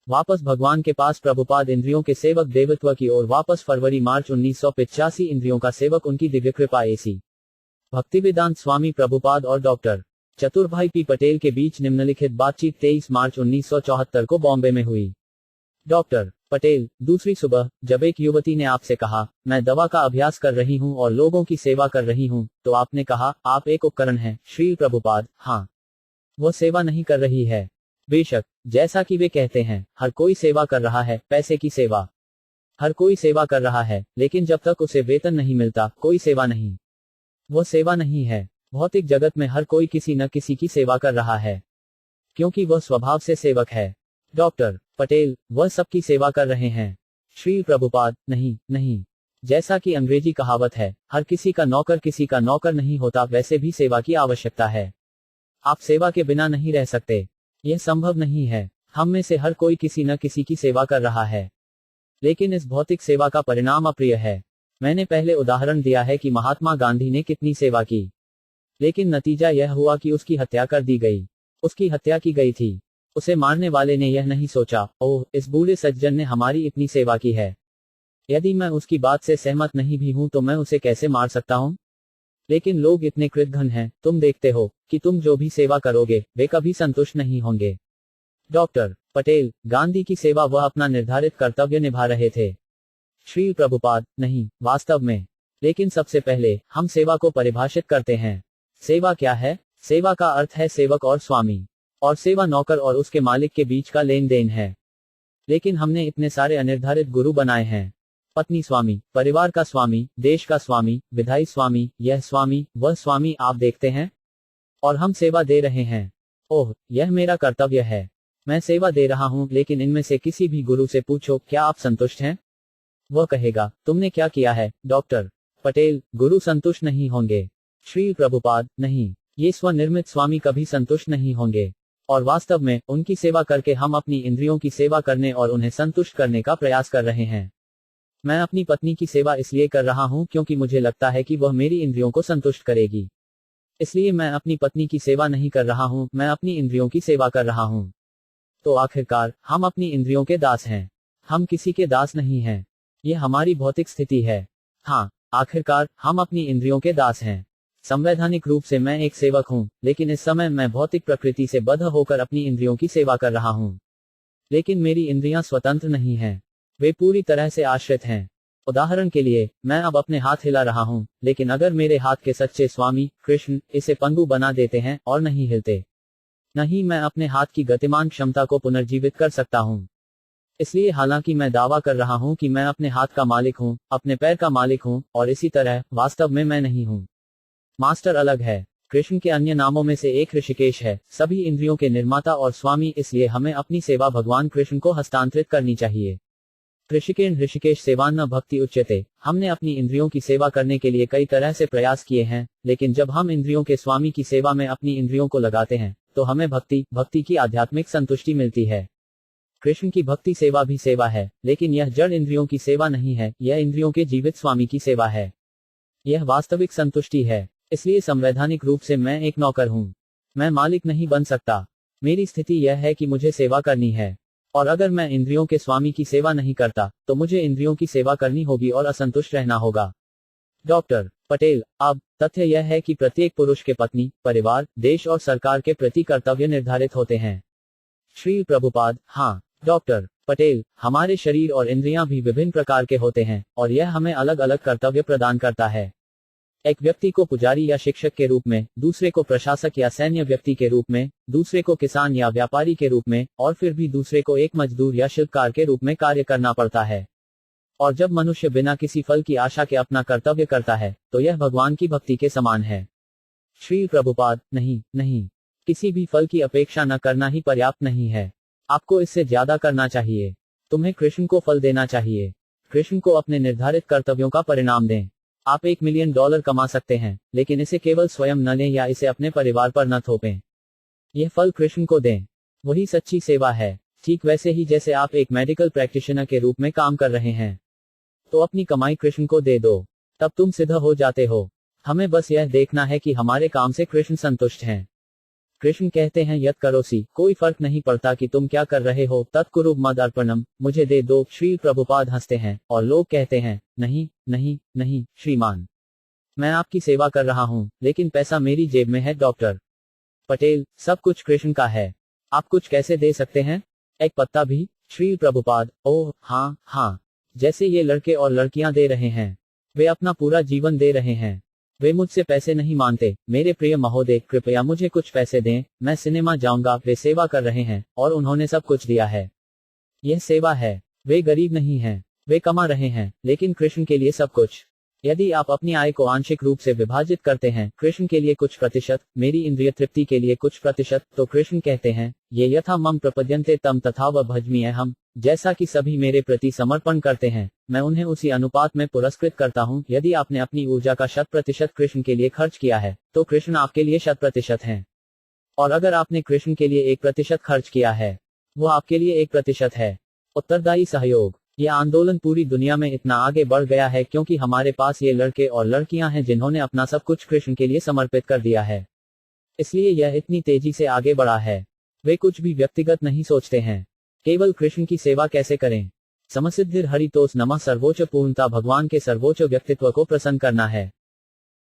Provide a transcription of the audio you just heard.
वापस भगवान के पास प्रभुपाद इंद्रियों के सेवक देवत्व की ओर वापस फरवरी मार्च 1985 इंद्रियों का सेवक उनकी दिव्य कृपा एसी भक्तिवेदांत स्वामी प्रभुपाद और डॉक्टर चतुरभाई पी पटेल के बीच निम्नलिखित बातचीत 23 मार्च 1974 को बॉम्बे में हुई। डॉक्टर पटेल, दूसरी सुबह, जब एक युवती ने आपसे कहा, मैं दवा का अभ्यास कर रही हूं और लोगों की सेवा कर रही हूं, तो आपने कहा, आप एक उपकरण हैं। श्री प्रभुपाद, हाँ, वह सेवा नहीं कर रही है। बेशक, जैसा कि वे कहते हैं, हर कोई सेवा कर रहा है, पैसे की सेवा। हर कोई सेवा कर रहा है, लेकिन जब तक उसे वेतन नहीं मिलता, कोई सेवा नहीं। वह सेवा नहीं है। भौतिक जगत में हर कोई किसी न किसी की सेवा कर रहा है, क्योंकि वह स्वभाव से सेवक है। डॉक्टर पटेल, वह सबकी सेवा कर रहे हैं। श्री प्रभुपाद, नहीं, नहीं। जैसा कि अंग्रेजी कहावत है, हर किसी का नौकर किसी का नौकर नहीं होता, वैसे भी सेवा की आवश्यकता है। आप सेवा के बिना नहीं रह सकते। यह संभव नहीं है। हम में से हर कोई किसी न किसी की सेवा कर रहा है, लेकिन इस भौतिक सेवा का परिणाम अप्रिय है। मैंने पहले उदाहरण दिया है कि महात्मा गांधी ने कितनी सेवा की, लेकिन नतीजा यह हुआ कि उसकी हत्या कर दी गई। उसकी हत्या की गई थी। उसे मारने वाले ने यह नहीं सोचा, ओह, इस बूढ़े सज्जन ने हमारी इतनी सेवा की है, यदि मैं उसकी बात से सहमत नहीं भी हूं तो मैं उसे कैसे मार सकता हूं। लेकिन लोग इतने कृतघ्न हैं, तुम देखते हो कि तुम जो भी सेवा करोगे, वे कभी संतुष्ट नहीं होंगे। डॉक्टर पटेल, गांधी की सेवा वह अपना निर्धारित कर्तव्य निभा रहे थे। श्री प्रभुपाद, नहीं, वास्तव में। लेकिन सबसे पहले, हम सेवा को परिभाषित करते हैं। सेवा क्या है? सेवा का अर्थ है सेवक और स्वामी, और सेवा नौकर और उसके मालिक के बीच का लेन देन है। लेकिन हमने इतने सारे अनिर्धारित गुरु बनाए हैं। पत्नी स्वामी, परिवार का स्वामी, देश का स्वामी, विधायी स्वामी, यह स्वामी, वह स्वामी, आप देखते हैं। और हम सेवा दे रहे हैं। ओह, यह मेरा कर्तव्य है। मैं सेवा दे रहा हूं, लेकिन इनमें से किसी भी गुरु से पूछो, क्या आप संतुष्ट हैं? वह कहेगा, तुमने क्या किया है? डॉक्टर पटेल, गुरु संतुष्ट नहीं होंगे। श्री प्रभुपाद, नहीं, ये स्वनिर्मित स्वामी कभी संतुष्ट नहीं होंगे। और वास्तव में, उनकी सेवा करके हम अपनी इंद्रियों की सेवा करने और उन्हें संतुष्ट करने का प्रयास कर रहे हैं। मैं अपनी पत्नी की सेवा इसलिए कर रहा हूं क्योंकि मुझे लगता है कि वह मेरी इंद्रियों को संतुष्ट करेगी। इसलिए मैं अपनी पत्नी की सेवा नहीं कर रहा हूं, मैं अपनी इंद्रियों की सेवा कर रहा हूं। तो आखिरकार, हम अपनी इंद्रियों के दास हैं। हम किसी के दास नहीं हैं। यह हमारी भौतिक स्थिति है। हाँ, आखिरकार, हम अपनी इंद्रियों के दास हैं। संवैधानिक रूप से मैं एक सेवक हूं, लेकिन इस समय मैं भौतिक प्रकृति से बद्ध होकर अपनी इंद्रियों की सेवा कर रहा हूं। लेकिन मेरी इंद्रियां स्वतंत्र नहीं हैं। वे पूरी तरह से आश्रित हैं। उदाहरण के लिए, मैं अब अपने हाथ हिला रहा हूं, लेकिन अगर मेरे हाथ के सच्चे स्वामी, कृष्ण, इसे पंगु बना देते हैं और नहीं हिलते, नहीं मैं अपने हाथ की गतिमान क्षमता को पुनर्जीवित कर सकता हूं। इसलिए हालांकि मैं दावा कर रहा हूं कि मैं अपने हाथ का मालिक हूं, अपने पैर का मालिक हूं, और इसी तरह, वास्तव में मैं नहीं हूं। मास्टर अलग है। कृष्ण के अन्य नामों में से एक ऋषिकेश है, सभी इंद्रियों के निर्माता और स्वामी, इसलिए हमें अपनी सेवा भगवान कृष्ण को हस्तांतरित करनी चाहिए। ऋषिकेश सेवान्न भक्ति उच्यते। हमने अपनी इंद्रियों की सेवा करने के लिए कई तरह से प्रयास किए हैं, लेकिन जब हम इंद्रियों के स्वामी की सेवा में अपनी इंद्रियों को लगाते हैं, तो हमें भक्ति की आध्यात्मिक संतुष्टि मिलती है। कृष्ण की भक्ति सेवा भी सेवा है, लेकिन यह जड़ इंद्रियों की सेवा नहीं है, यह इंद्रियों के जीवित स्वामी की सेवा है। यह वास्तविक संतुष्टि है। इसलिए संवैधानिक रूप से मैं एक नौकर हूं। मैं मालिक नहीं बन सकता। मेरी स्थिति यह है कि मुझे सेवा करनी है। और अगर मैं इंद्रियों के स्वामी की सेवा नहीं करता, तो मुझे इंद्रियों की सेवा करनी होगी और असंतुष्ट रहना होगा। डॉक्टर पटेल, अब तथ्य यह है कि प्रत्येक पुरुष के पत्नी, परिवार, देश और सरकार के प्रति कर्तव्य निर्धारित होते हैं। श्री प्रभुपाद, हाँ। डॉक्टर पटेल, हमारे शरीर और इंद्रियां भी विभिन्न प्रकार के होते हैं, और यह हमें अलग अलग कर्तव्य प्रदान करता है। एक व्यक्ति को पुजारी या शिक्षक के रूप में, दूसरे को प्रशासक या सैन्य व्यक्ति के रूप में, दूसरे को किसान या व्यापारी के रूप में, और फिर भी दूसरे को एक मजदूर या शिल्पकार के रूप में कार्य करना पड़ता है। और जब मनुष्य बिना किसी फल की आशा के अपना कर्तव्य करता है, तो यह भगवान की भक्ति के समान है। श्री प्रभुपाद, नहीं, नहीं, किसी भी फल की अपेक्षा न करना ही पर्याप्त नहीं है। आपको इससे ज्यादा करना चाहिए। तुम्हें कृष्ण को फल देना चाहिए। कृष्ण को अपने निर्धारित कर्तव्यों का परिणाम दें। आप $1 मिलियन कमा सकते हैं, लेकिन इसे केवल स्वयं न लें या इसे अपने परिवार पर न थोपें। यह फल कृष्ण को दें। वही सच्ची सेवा है। ठीक वैसे ही जैसे आप एक मेडिकल प्रैक्टिशनर के रूप में काम कर रहे हैं, तो अपनी कमाई कृष्ण को दे दो, तब तुम सिद्ध हो जाते हो। हमें बस यह देखना है कि हमारे काम से कृष्ण संतुष्ट हैं। कृष्ण कहते हैं यत् करोसि, कोई फर्क नहीं पड़ता कि तुम क्या कर रहे हो, तत्कुरु मद अर्पणम, मुझे दे दो। श्री प्रभुपाद हंसते हैं और लोग कहते हैं, नहीं नहीं नहीं श्रीमान, मैं आपकी सेवा कर रहा हूं, लेकिन पैसा मेरी जेब में है। डॉक्टर पटेल, सब कुछ कृष्ण का है, आप कुछ कैसे दे सकते हैं, एक पत्ता भी। श्री प्रभुपाद, ओह हाँ हाँ, जैसे ये लड़के और लड़कियां दे रहे हैं, वे अपना पूरा जीवन दे रहे हैं, वे मुझसे पैसे नहीं मांगते। मेरे प्रिय महोदय, कृपया मुझे कुछ पैसे दें, मैं सिनेमा जाऊंगा। वे सेवा कर रहे हैं और उन्होंने सब कुछ दिया है, यह सेवा है। वे गरीब नहीं हैं, वे कमा रहे हैं, लेकिन कृष्ण के लिए सब कुछ। यदि आप अपनी आय को आंशिक रूप से विभाजित करते हैं, कृष्ण के लिए कुछ प्रतिशत, मेरी इंद्रिय तृप्ति के लिए कुछ प्रतिशत, तो कृष्ण कहते हैं, ये यथा मम प्रपद्यन्ते तम तथा व भजमी हम, जैसा कि सभी मेरे प्रति समर्पण करते हैं, मैं उन्हें उसी अनुपात में पुरस्कृत करता हूं। यदि आपने अपनी ऊर्जा का 100% कृष्ण के लिए खर्च किया है, तो कृष्ण आपके लिए 100% हैं। और अगर आपने कृष्ण के लिए 1% खर्च किया है, वो आपके लिए 1% है। उत्तरदायी सहयोग। यह आंदोलन पूरी दुनिया में इतना आगे बढ़ गया है क्योंकि हमारे पास ये लड़के और लड़कियां हैं जिन्होंने अपना सब कुछ कृष्ण के लिए समर्पित कर दिया है, इसलिए यह इतनी तेजी से आगे बढ़ा है। वे कुछ भी व्यक्तिगत नहीं सोचते हैं, केवल कृष्ण की सेवा कैसे करें। समसिद्धिर हरितोष नमः। सर्वोच्च पूर्णता भगवान के सर्वोच्च व्यक्तित्व को प्रसन्न करना है।